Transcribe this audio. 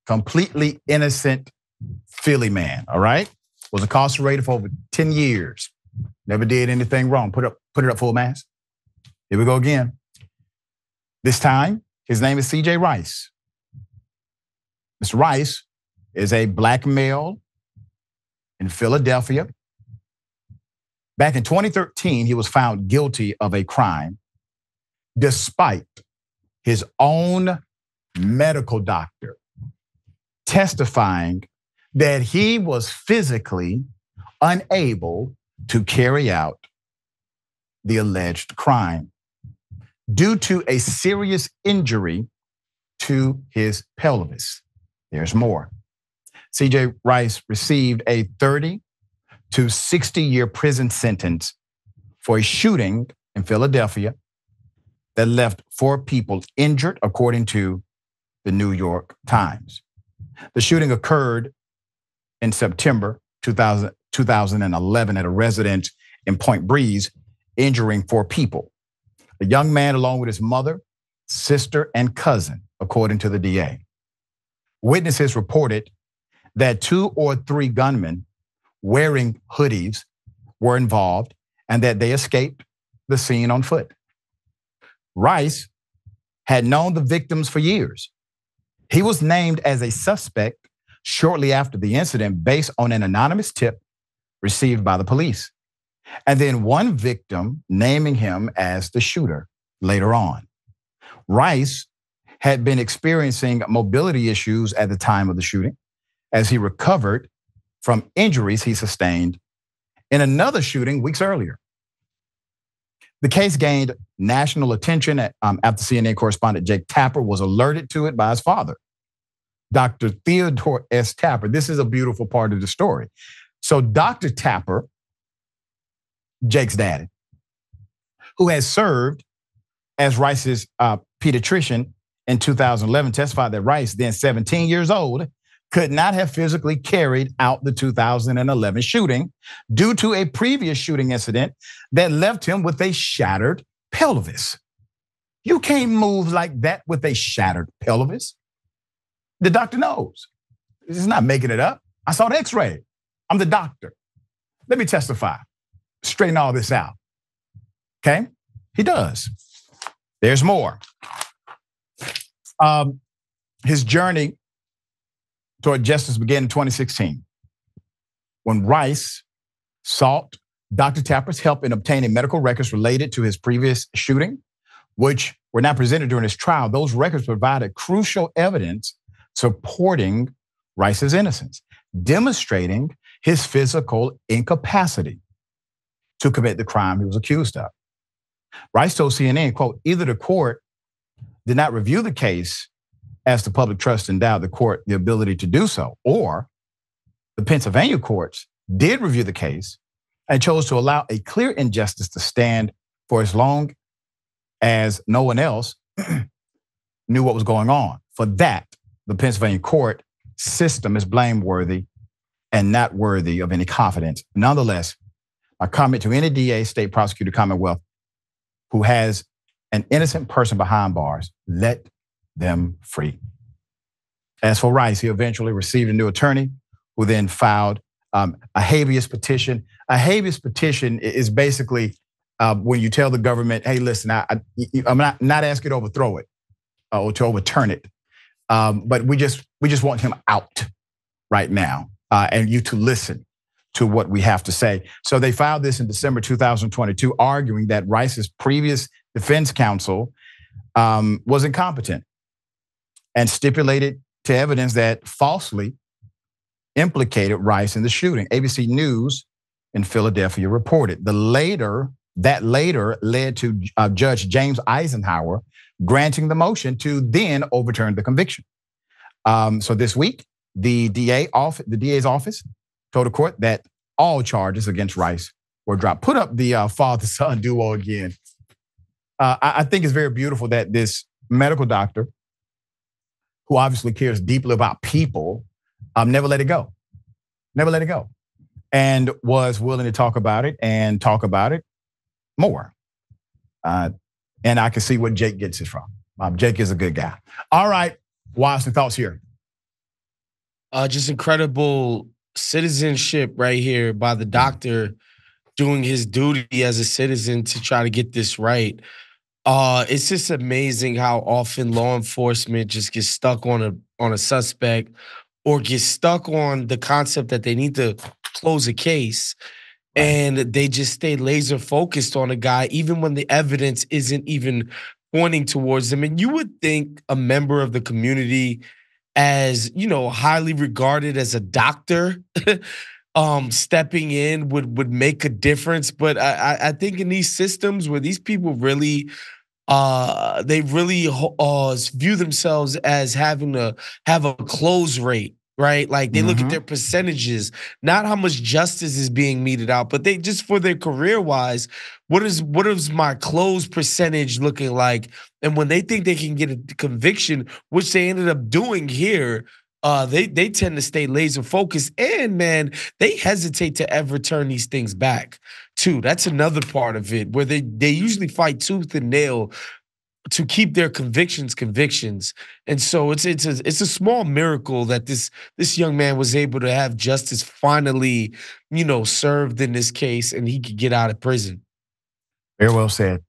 completely innocent Philly man, all right? Was incarcerated for over 10 years. Never did anything wrong. Put it up full mass. Here we go again. This time, his name is C.J. Rice. Mr. Rice is a black male in Philadelphia. Back in 2013, he was found guilty of a crime despite his own medical doctor testifying that he was physically unable to carry out the alleged crime due to a serious injury to his pelvis. There's more. C.J. Rice received a 30 to 60-year prison sentence for a shooting in Philadelphia that left 4 people injured, according to the New York Times. The shooting occurred in September 2011 at a residence in Point Breeze, injuring 4 people. A young man along with his mother, sister, and cousin, according to the DA. Witnesses reported that 2 or 3 gunmen wearing hoodies were involved and that they escaped the scene on foot. Rice had known the victims for years. He was named as a suspect shortly after the incident based on an anonymous tip received by the police. And then one victim naming him as the shooter later on. Rice had been experiencing mobility issues at the time of the shooting as he recovered from injuries he sustained in another shooting weeks earlier. The case gained national attention after CNN correspondent Jake Tapper was alerted to it by his father, Dr. Theodore S. Tapper. This is a beautiful part of the story. So Dr. Tapper, Jake's daddy, who has served as Rice's pediatrician in 2011, testified that Rice, then 17 years old, could not have physically carried out the 2011 shooting due to a previous shooting incident that left him with a shattered pelvis. You can't move like that with a shattered pelvis. The doctor knows. He's not making it up. I saw the x-ray. I'm the doctor. Let me testify. Straighten all this out. Okay? He does. There's more. His journey toward justice began in 2016 when Rice sought Dr. Tapper's help in obtaining medical records related to his previous shooting, which were not presented during his trial. Those records provided crucial evidence supporting Rice's innocence, demonstrating his physical incapacity to commit the crime he was accused of. Rice told CNN, quote, either the court did not review the case as the public trust endowed the court the ability to do so, or the Pennsylvania courts did review the case and chose to allow a clear injustice to stand for as long as no one else knew what was going on. For that, the Pennsylvania court system is blameworthy and not worthy of any confidence. Nonetheless, I comment to any DA, state prosecutor, Commonwealth, who has an innocent person behind bars, let them free. As for Rice, he eventually received a new attorney who then filed a habeas petition. A habeas petition is basically when you tell the government, hey, listen, I'm not asking to overthrow it or to overturn it, but we just want him out right now, and you to listen to what we have to say. So they filed this in December 2022, arguing that Rice's previous defense counsel was incompetent and stipulated to evidence that falsely implicated Rice in the shooting. ABC News in Philadelphia reported. That later led to Judge James Eisenhower granting the motion to then overturn the conviction. So this week, the DA's office told the court that all charges against Rice were dropped. Put up the father-son duo again. I think it's very beautiful that this medical doctor, who obviously cares deeply about people, never let it go. Never let it go. And was willing to talk about it more. And I can see where Jake gets it from. Jake is a good guy. All right, Wosny, thoughts here? Just incredible citizenship right here by the doctor doing his duty as a citizen to try to get this right. It's just amazing how often law enforcement just gets stuck on a suspect or gets stuck on the concept that they need to close a case Right. and they just stay laser focused on a guy even when the evidence isn't even pointing towards them. And you would think a member of the community as, highly regarded as a doctor, stepping in would make a difference. But I think in these systems where these people really they really view themselves as having to have a close rate, right? Like they look at Mm-hmm. their percentages, not how much justice is being meted out, but they just for their career wise, what is my close percentage looking like? And when they think they can get a conviction, which they ended up doing here, they tend to stay laser focused, and man, they hesitate to ever turn these things back too. That's another part of it where they usually fight tooth and nail to keep their convictions. And so it's a small miracle that this young man was able to have justice finally, served in this case, and he could get out of prison. Very well said.